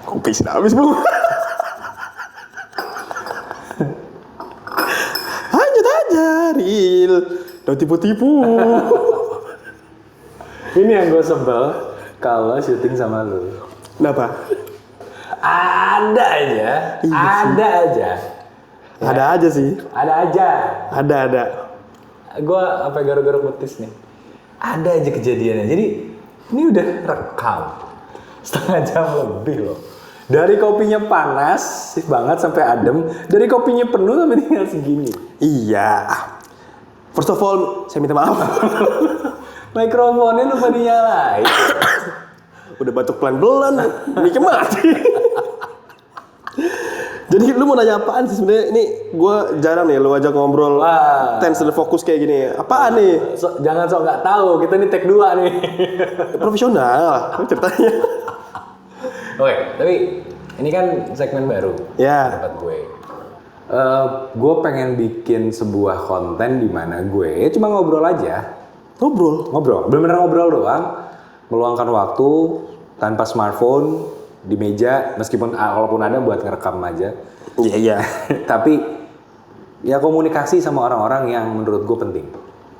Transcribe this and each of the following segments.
Kopi sudah habis, Bu. Lanjut aja, Ril. Udah tipu-tipu. Ini yang gue sebel kalau syuting sama lu. Kenapa? Ada aja. Iya Ada aja. Ada aja sih. Ada aja. Ada. Gue sampai garuk-garuk betis nih. Ada aja kejadiannya. Jadi ini udah rekam setengah jam lebih loh. Dari kopinya panas banget sampai adem, dari kopinya penuh sampai tinggal segini. Iya. First of all, saya minta maaf. Mikrofonnya lupa dinyalain. Udah batuk pelan-pelan, mic-nya mati. Jadi lu mau nanya apaan sih sebenarnya? Ini gue jarang nih lu ajak ngobrol tense dan fokus kayak gini. Apaan nih? Jangan sok nggak tahu, kita nih take 2 nih. Profesional ceritanya. Oke, tapi ini kan segmen baru. Ya. Dapat gue. Gue pengen bikin sebuah konten di mana gue cuma ngobrol aja. Ngobrol. Bener-bener ngobrol doang. Meluangkan waktu tanpa smartphone di meja, meskipun walaupun ada buat ngerekam aja. Iya. Tapi ya komunikasi sama orang-orang yang menurut gue penting.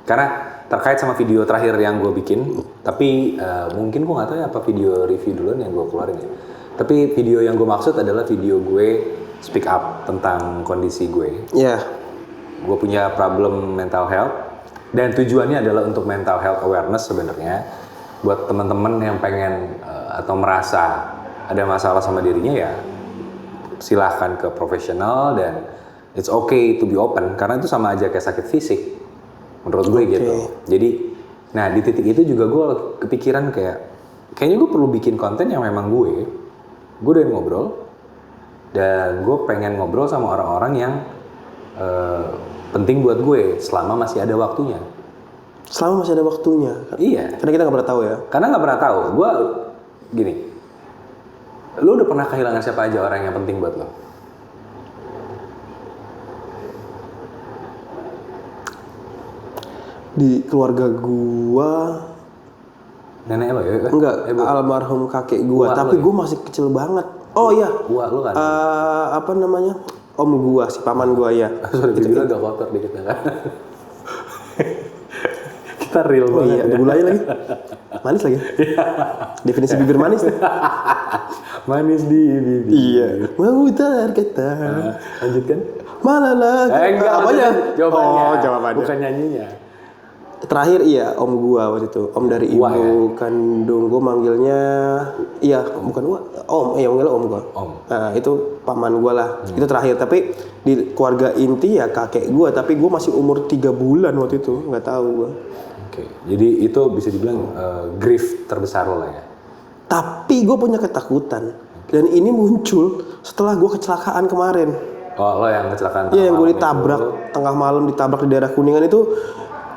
Karena terkait sama video terakhir yang gue bikin, tapi mungkin gue nggak tahu ya apa video review duluan yang gue keluarin ya. Tapi video yang gue maksud adalah video gue speak up tentang kondisi gue. Iya. Gue punya problem mental health dan tujuannya adalah untuk mental health awareness sebenarnya buat teman-teman yang pengen atau merasa ada masalah sama dirinya ya silahkan ke profesional dan it's okay to be open karena itu sama aja kayak sakit fisik menurut gue gitu. Jadi nah di titik itu juga gue kepikiran kayaknya gue perlu bikin konten yang memang gue udah ngobrol dan gue pengen ngobrol sama orang-orang yang penting buat gue selama masih ada waktunya. Selama masih ada waktunya. Iya. Karena kita nggak pernah tahu ya. Karena nggak pernah tahu. Gue gini. Lu udah pernah kehilangan siapa aja orang yang penting buat lo? Di keluarga gua. Nenek lo ya? Enggak, almarhum kakek gua. Tapi gua masih kecil banget. Oh iya. Gua lu kan? Apa namanya? Om gua, si paman gua ya. Sudah bibirnya agak kotor dikit kan? Kita real banget. Iya, ada gulanya lagi. Manis lagi. Definisi bibir manis nih. Manis di bibir. Iya. Memutar kata. Lanjutkan. Malalah. Enggak. Apanya? Jawabannya. Oh, jawabannya. Bukan nyanyinya. Terakhir iya om gua waktu itu. Om dari ibu kandung gua manggilnya iya, bukan gua. Om, manggilnya om gua. Om. Nah, itu paman gua lah. Itu terakhir, tapi di keluarga inti ya kakek gua, tapi gua masih umur 3 bulan waktu itu, nggak tahu gua. Oke. Jadi itu bisa dibilang grief terbesar lo lah ya. Tapi gue punya ketakutan dan ini muncul setelah gue kecelakaan kemarin. Oh, lo yang kecelakaan? Iya, yang gue ditabrak tengah malam, ditabrak di daerah Kuningan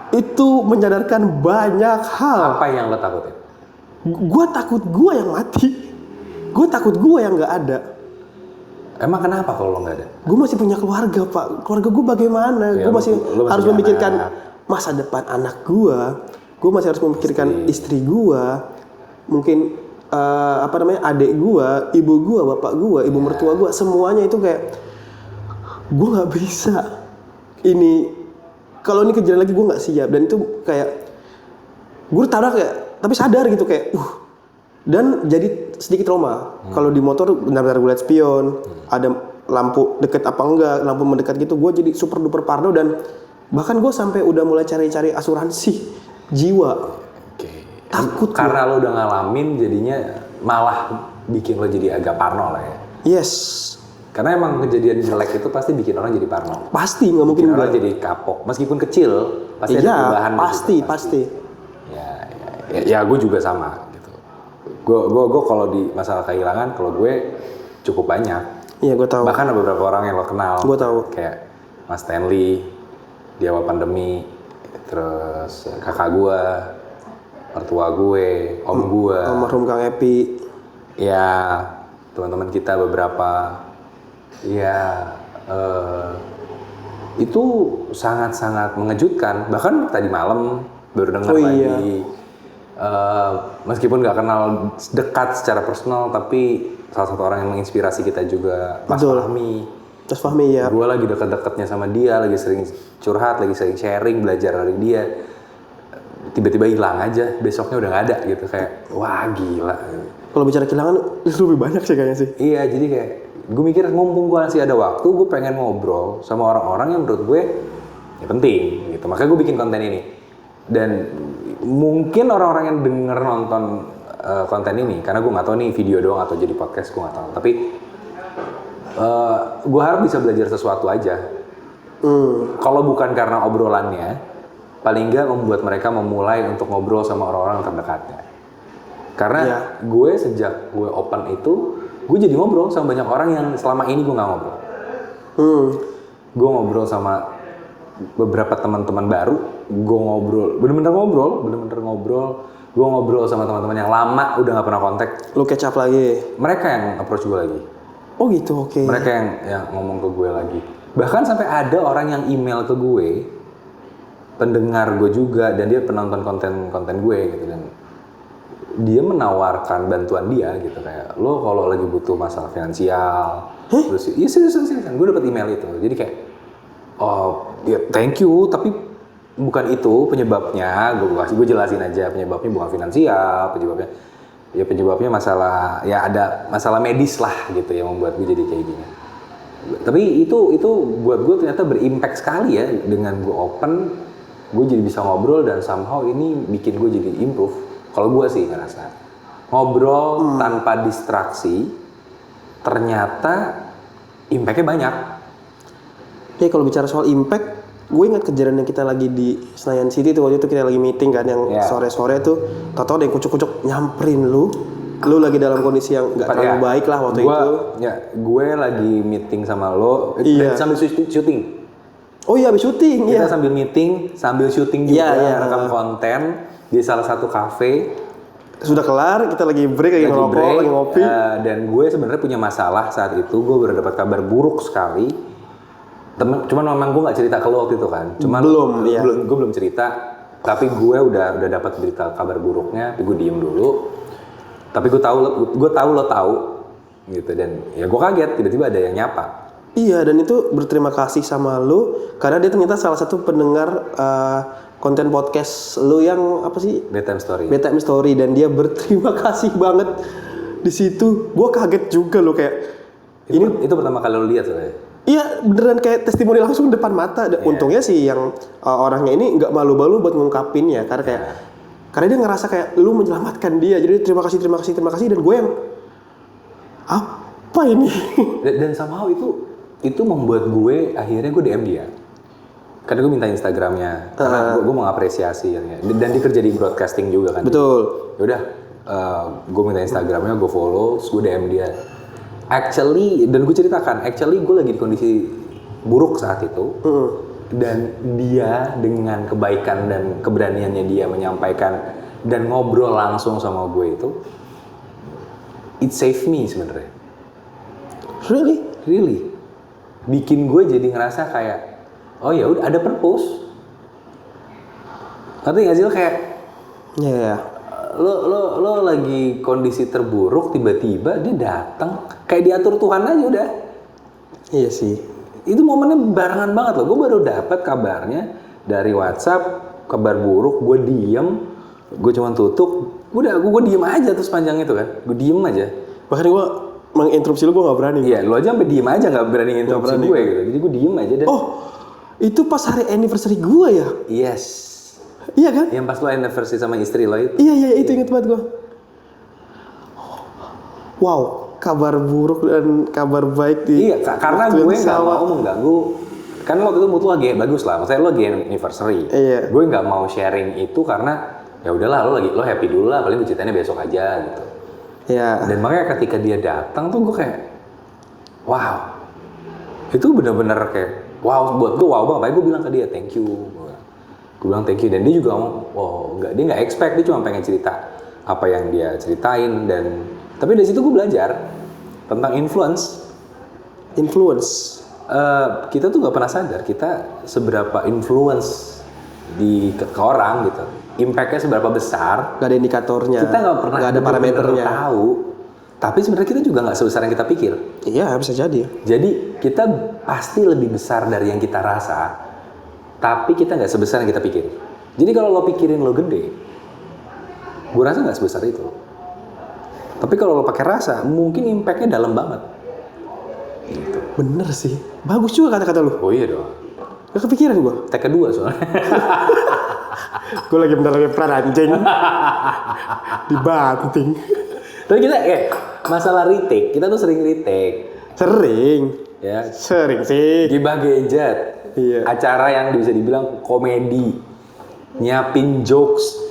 itu menyadarkan banyak hal. Apa yang lo takutin? Gue takut gue yang mati. Gue takut gue yang nggak ada. Emang kenapa kalau lo nggak ada? Gue masih punya keluarga, Pak. Keluarga gue bagaimana? Ya, Gue masih harus memikirkan masa depan anak gue. Gue masih harus memikirkan istri gue. Mungkin adik gue, ibu gue, bapak gue, ibu mertua gue, semuanya itu kayak gue nggak bisa. Ini kalau ini kejadian lagi gue nggak siap dan itu kayak gue tabrak kayak, tapi sadar gitu kayak, dan jadi sedikit trauma. Kalau di motor benar-benar gue liat spion, ada lampu deket apa enggak, lampu mendekat gitu, gue jadi super duper parno dan bahkan gue sampai udah mulai cari-cari asuransi jiwa. Takut karena lo udah ngalamin jadinya malah bikin lo jadi agak parno lah ya. Yes. Karena emang kejadian jelek itu pasti bikin orang jadi parno. Pasti nggak mungkin orang jadi kapok meskipun kecil pasti ada perubahan. Pasti. Ya gue juga sama gitu. Gue kalau di masalah kehilangan kalau gue cukup banyak. Iya gue tahu. Bahkan ada beberapa orang yang lo kenal. Gue tahu. Kayak Mas Stanley di awal pandemi, terus kakak gue. Mertua gue, om gue, almarhum Kang Epi, ya teman-teman kita beberapa, ya itu sangat-sangat mengejutkan. Bahkan tadi malam baru dengar lagi Meskipun nggak kenal dekat secara personal, tapi salah satu orang yang menginspirasi kita juga, Mas Betul. Fahmi. Mas Fahmi ya. Gue lagi deket-deketnya sama dia, lagi sering curhat, lagi sering sharing, belajar dari dia. Tiba-tiba hilang aja, besoknya udah nggak ada gitu, kayak wah gila. Kalau bicara kehilangan lebih banyak sih kayaknya sih. Iya, jadi kayak gue mikir mumpung gue masih ada waktu, gue pengen ngobrol sama orang-orang yang menurut gue ya penting gitu. Makanya gue bikin konten ini. Dan mungkin orang-orang yang denger nonton konten ini, karena gue nggak tahu nih video doang atau jadi podcast, gue nggak tahu. Tapi gue harap bisa belajar sesuatu aja. Kalau bukan karena obrolannya, paling nggak membuat mereka memulai untuk ngobrol sama orang-orang terdekatnya. Karena gue sejak gue open itu, gue jadi ngobrol sama banyak orang yang selama ini gue nggak ngobrol. Gue ngobrol sama beberapa teman-teman baru, gue bener-bener ngobrol. Gue ngobrol sama teman-teman yang lama udah nggak pernah kontak. Lu catch up lagi. Mereka yang approach gue lagi. Oh gitu, oke. Mereka yang ngomong ke gue lagi. Bahkan sampai ada orang yang email ke gue, pendengar gue juga, dan dia penonton konten gue gitu, dan dia menawarkan bantuan dia gitu, kayak lo kalau lagi butuh masalah finansial, terus iya serius, gue dapat email itu, jadi kayak oh ya thank you, tapi bukan itu penyebabnya, gue jelasin aja penyebabnya bukan finansial, penyebabnya masalah, ya ada masalah medis lah gitu yang membuat gue jadi kayak gini. Tapi itu buat gue ternyata berimpact sekali ya, dengan gue open, gue jadi bisa ngobrol dan somehow ini bikin gue jadi improve. Kalau gue sih ngerasa ngobrol tanpa distraksi ternyata impactnya banyak. Oke, kalau bicara soal impact, gue ingat kejadian yang kita lagi di Senayan City tuh, waktu itu kita lagi meeting kan yang sore-sore tuh, tau-tau ada yang kucuk-kucuk nyamperin lu lagi dalam kondisi yang nggak terlalu baik lah waktu itu. Ya, gue lagi meeting sama lo, sambil syuting. Oh iya, habis syuting. Kita sambil meeting, sambil syuting juga, rekam konten di salah satu kafe. Sudah kelar, kita lagi break, lagi ngerokok, lagi ngopi. Dan gue sebenarnya punya masalah saat itu, gue baru dapat kabar buruk sekali. Cuman memang gue nggak cerita ke lo waktu itu kan. Gue belum cerita, tapi gue udah dapat berita kabar buruknya, tapi gue diem dulu. Tapi gue tahu lo tahu, gitu, dan ya gue kaget tiba-tiba ada yang nyapa. Iya, dan itu berterima kasih sama lu karena dia ternyata salah satu pendengar konten podcast lu yang apa sih? Bedtime Story, dan dia berterima kasih banget di situ. Gua kaget juga lo kayak itu pertama kali lo lihat soalnya. Iya, beneran kayak testimoni langsung depan mata. Untungnya sih yang orangnya ini nggak malu-malu buat ngungkapinnya karena dia ngerasa kayak lu menyelamatkan dia. Jadi terima kasih dan gue yang apa ini? Dan somehow itu membuat gue akhirnya gue DM dia. Karena gue minta Instagramnya, karena gue mau ngapresiasi dan dia kerja di broadcasting juga kan. Betul. Yaudah, gue minta Instagramnya, gue follow, terus gue DM dia. Actually, dan gue ceritakan, gue lagi di kondisi buruk saat itu. Dan dia dengan kebaikan dan keberaniannya dia menyampaikan dan ngobrol langsung sama gue itu, it saved me sebenarnya. Really. Bikin gue jadi ngerasa kayak oh ya udah ada purpose. Ngerti nggak sih lo kayak lo lagi kondisi terburuk, tiba-tiba dia datang kayak diatur Tuhan aja udah. Iya sih. Itu momennya barengan banget loh. Gue baru dapat kabarnya dari WhatsApp, kabar buruk, gue diem, gue cuma tutup, gue diem aja terus panjang itu kan, gue diem aja. Bahkan gue menginterupsi lu, gue nggak berani. Iya, lu aja sampai diem aja nggak berani interupsi gue gitu. Jadi gue diem aja dan. Oh, itu pas hari anniversary gue ya? Yes. Iya kan? Yang pas lo anniversary sama istri lo itu. Iya itu inget banget gue. Wow, kabar buruk dan kabar baik di. Iya, karena gue nggak mau mengganggu. Kan waktu itu mood lo lagi bagus lah, maksudnya lo lagi anniversary. Iya. Gue nggak mau sharing itu karena ya udahlah lo happy dulu lah, paling ceritanya besok aja gitu. Ya. Dan makanya ketika dia datang tuh gue kayak, wow, itu bener-bener kayak, wow, buat gue wow banget. Gue bilang ke dia, thank you. Gue bilang thank you, dan dia juga ngomong, dia nggak expect, dia cuma pengen cerita apa yang dia ceritain, dan tapi dari situ gue belajar tentang influence. Influence. Kita tuh nggak pernah sadar kita seberapa influence ke orang gitu, impactnya seberapa besar, Gak ada indikatornya. kita nggak pernah Gak ada bener-bener parameternya. tahu. Tapi sebenarnya kita juga nggak sebesar yang kita pikir. Iya bisa jadi. Jadi kita pasti lebih besar dari yang kita rasa, tapi kita nggak sebesar yang kita pikir. Jadi kalau lo pikirin lo gede, gue rasa nggak sebesar itu. Tapi kalau lo pakai rasa, mungkin impactnya dalam banget. Gitu. Bener sih. Bagus juga kata-kata lu. Oh iya dong. Gak kepikiran gue. Tag kedua soalnya. Gue lagi bener peran anjing. Dibanting. Tapi kita masalah retake, kita tuh sering retake. Sering. Ya, Sering sih. Gibah Gadget. Iya. Acara yang bisa dibilang komedi. Nyiapin jokes.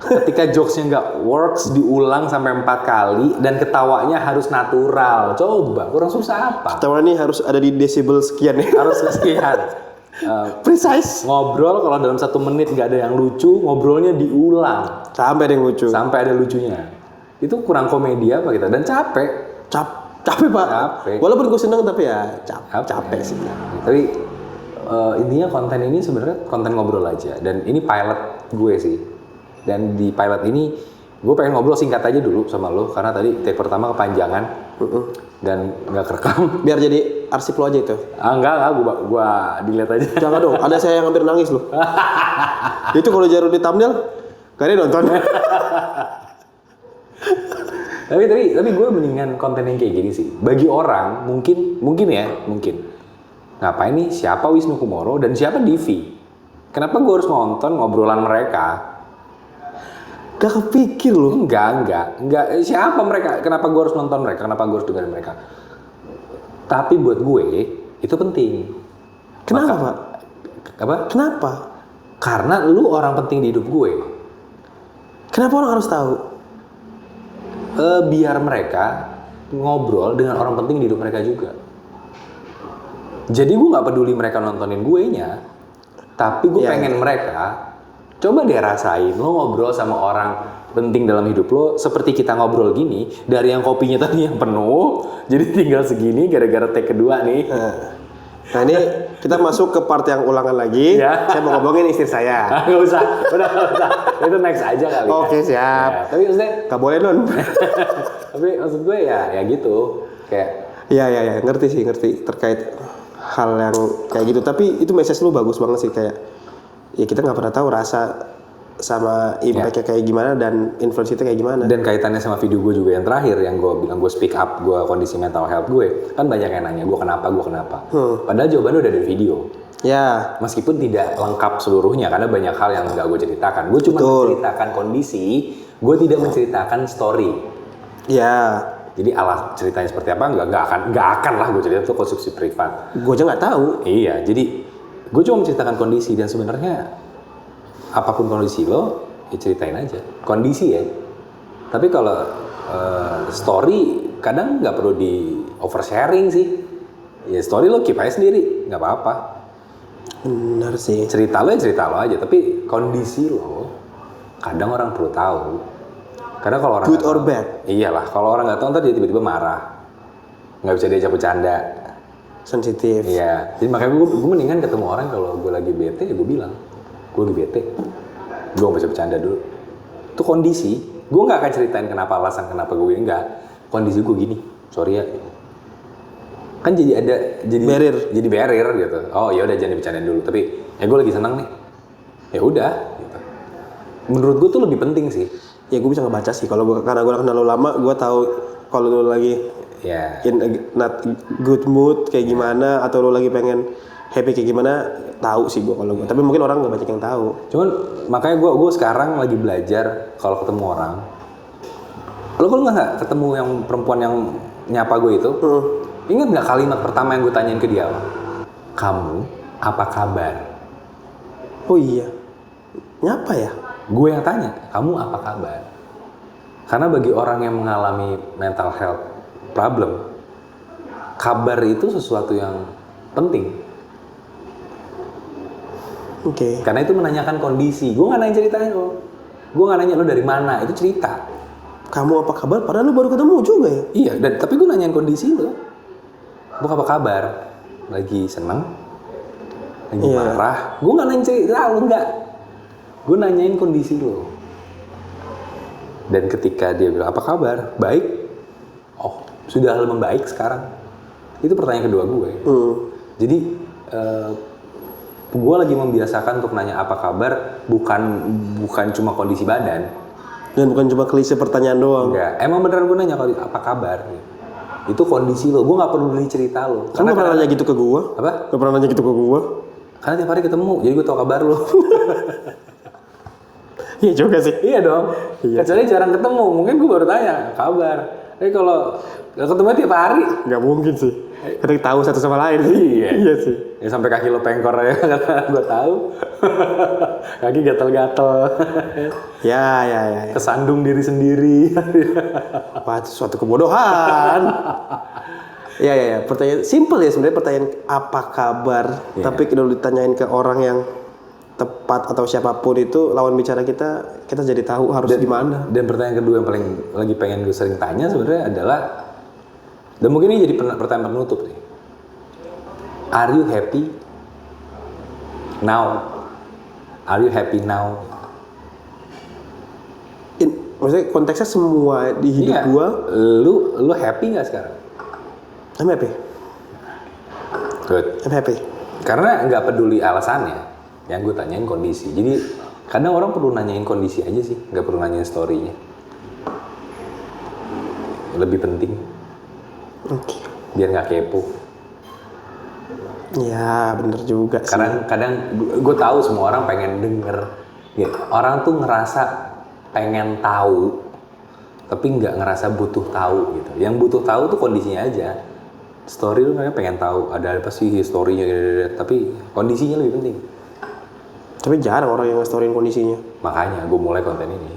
Ketika jokesnya nggak works, diulang sampai 4 kali dan ketawanya harus natural. Coba, kurang susah apa? Tahu nih harus ada di desibel sekian ya. Harus sekian. Precise. Ngobrol kalau dalam 1 menit nggak ada yang lucu, ngobrolnya diulang Sampai ada yang lucu. sampai ada lucunya. Itu kurang komedi apa kita? Dan capek. Capek pak. Capek. Walaupun gue seneng tapi ya capek sih. Tapi intinya konten ini sebenarnya konten ngobrol aja. Dan ini pilot gue sih. Dan di pilot ini gue pengen ngobrol singkat aja dulu sama lo karena tadi take pertama kepanjangan dan nggak kerekam. Biar jadi arsip lo aja itu. Enggak, gue dilihat aja. Jangan dong. Ada saya yang hampir nangis loh. Itu kalau Jaru di thumbnail, gak ada yang nonton. tapi gue mendingan konten yang kayak gini sih. Bagi orang mungkin ngapain nih siapa Wisnu Kumoro dan siapa Divi? Kenapa gue harus nonton ngobrolan mereka? Gak kepikir loh. Enggak. Siapa mereka? Kenapa gue harus nonton mereka? Kenapa gue harus dengerin mereka? Tapi buat gue itu penting. Kenapa pak? Apa? Kenapa? Karena lu orang penting di hidup gue. Kenapa orang harus tahu? Biar mereka ngobrol dengan orang penting di hidup mereka juga. Jadi gue nggak peduli mereka nontonin gue nya, tapi gue pengen mereka coba deh rasain lo ngobrol sama orang penting dalam hidup lo seperti kita ngobrol gini, dari yang kopinya tadi yang penuh jadi tinggal segini gara-gara take kedua nih. Nah ini kita masuk ke part yang ulangan lagi. Ya. Saya mau ngomongin istri saya. Nggak usah, udah nggak usah. Itu next aja kali. Oke, siap. Ya, tapi maksudnya, Gak boleh non. tapi maksud gue ya gitu, kayak Iya ngerti terkait hal yang kayak gitu. Tapi itu message lu bagus banget sih kayak ya kita nggak pernah tahu rasa sama impactnya kayak gimana dan influence itu kayak gimana. dan kaitannya sama video gue juga yang terakhir yang gue bilang gue speak up gue kondisi mental health gue kan banyak yang nanya gue kenapa. Padahal jawabannya udah ada video. Ya. Meskipun tidak lengkap seluruhnya karena banyak hal yang nggak gue ceritakan. Gue cuma menceritakan kondisi, gue tidak menceritakan story. Ya. Jadi alas ceritanya seperti apa nggak akan lah gue cerita itu konsumsi privat. Gue aja nggak tahu. Iya, jadi gue cuma menceritakan kondisi dan sebenarnya apapun kondisi lo, ya ceritain aja kondisi ya. Tapi kalau story kadang nggak perlu di oversharing sih. Ya story lo keep aja sendiri, nggak apa-apa. Benar sih. Cerita lo aja, tapi kondisi lo kadang orang perlu tahu. Karena kalau orang Good or bad? Iyalah, kalau orang nggak tahu ntar dia tiba-tiba marah, nggak bisa diajak bercanda. Sensitif. Iya, jadi makanya gue mendingan ketemu orang kalau gue lagi bete ya gue bilang, gue lagi bete, gue nggak bisa bercanda dulu. Itu kondisi, gue nggak akan ceritain kenapa alasan kenapa gue gini, nggak. Kondisi gue gini, sorry ya. Kan jadi barrier gitu. Oh ya udah jangan dibicarain dulu. Tapi ya gue lagi senang nih. Ya udah. Gitu. Menurut gue tuh lebih penting sih. Ya gue bisa ngebaca sih kalau karena gue kenal lo lama, gue tahu kalau lo lagi in a not good mood kayak gimana atau lo lagi pengen happy kayak gimana, tahu sih gue kalau gue. Tapi mungkin orang nggak banyak yang tahu. Cuman makanya gue sekarang lagi belajar kalau ketemu orang. Lo nggak ketemu yang perempuan yang nyapa gue itu? Ingat nggak kalimat pertama yang gue tanyain ke dia? Kamu apa kabar? Oh iya, nyapa ya? Gue yang tanya, kamu apa kabar? Karena bagi orang yang mengalami mental health problem, kabar itu sesuatu yang penting. Oke. Karena itu menanyakan kondisi. Gue nggak nanya ceritanya lo. Gue nggak nanya lo dari mana. Itu cerita. Kamu apa kabar? Padahal lo baru ketemu juga ya? Iya. Tapi gue nanyain kondisi lo. Gue apa kabar? Lagi seneng? lagi marah, gue nggak nanya cerita lo, nggak, gue nanyain kondisi lo. Dan ketika dia bilang apa kabar, baik, oh sudah membaik sekarang, itu pertanyaan kedua gue. Jadi gue lagi membiasakan untuk nanya apa kabar, bukan cuma kondisi badan. Dan bukan cuma klise pertanyaan doang. Enggak, emang beneran gue nanya apa kabar. Itu kondisi lo, gue nggak perlu cerita lo. Kan gak pernah nanya gitu ke gue. Apa? Gak pernah nanya gitu ke gue. Karena tiap hari ketemu, jadi gue tau kabar lo. Iya juga sih. Iya dong. Iya. Kecuali jarang ketemu, mungkin gue baru tanya kabar. Tapi kalau ketemu tiap hari, Gak mungkin sih. Kita tahu satu sama lain sih. Iya sih. ya sampai kaki lo pengkor ya, karena gue tahu. Kaki gatel-gatel. Ya. Kesandung diri sendiri. Wah, itu suatu kebodohan. Ya. Pertanyaan simple ya sebenarnya, pertanyaan apa kabar. Tapi kalau ditanyain ke orang yang tepat atau siapapun itu lawan bicara kita jadi tahu harus gimana. Dan pertanyaan kedua yang paling lagi pengen gue sering tanya sebenarnya adalah, dan mungkin ini jadi pertanyaan penutup nih. Are you happy now? Are you happy now? Maksudnya konteksnya semua di hidup gua. Lu happy nggak sekarang? I'm happy. Good. I'm happy. Karena nggak peduli alasannya, yang gue tanyain kondisi. Jadi kadang orang perlu nanyain kondisi aja sih, nggak perlu nanyain story-nya. Lebih penting. Oke. Biar nggak kepo. Ya bener juga sih. Kadang gue tahu semua orang pengen denger. Ya, orang tuh ngerasa pengen tahu, tapi nggak ngerasa butuh tahu gitu. Yang butuh tahu tuh kondisinya aja. Story lu mereka pengen tahu ada apa sih historinya, tapi kondisinya lebih penting. Tapi jarang orang yang nge-storyin kondisinya. Makanya gue mulai konten ini.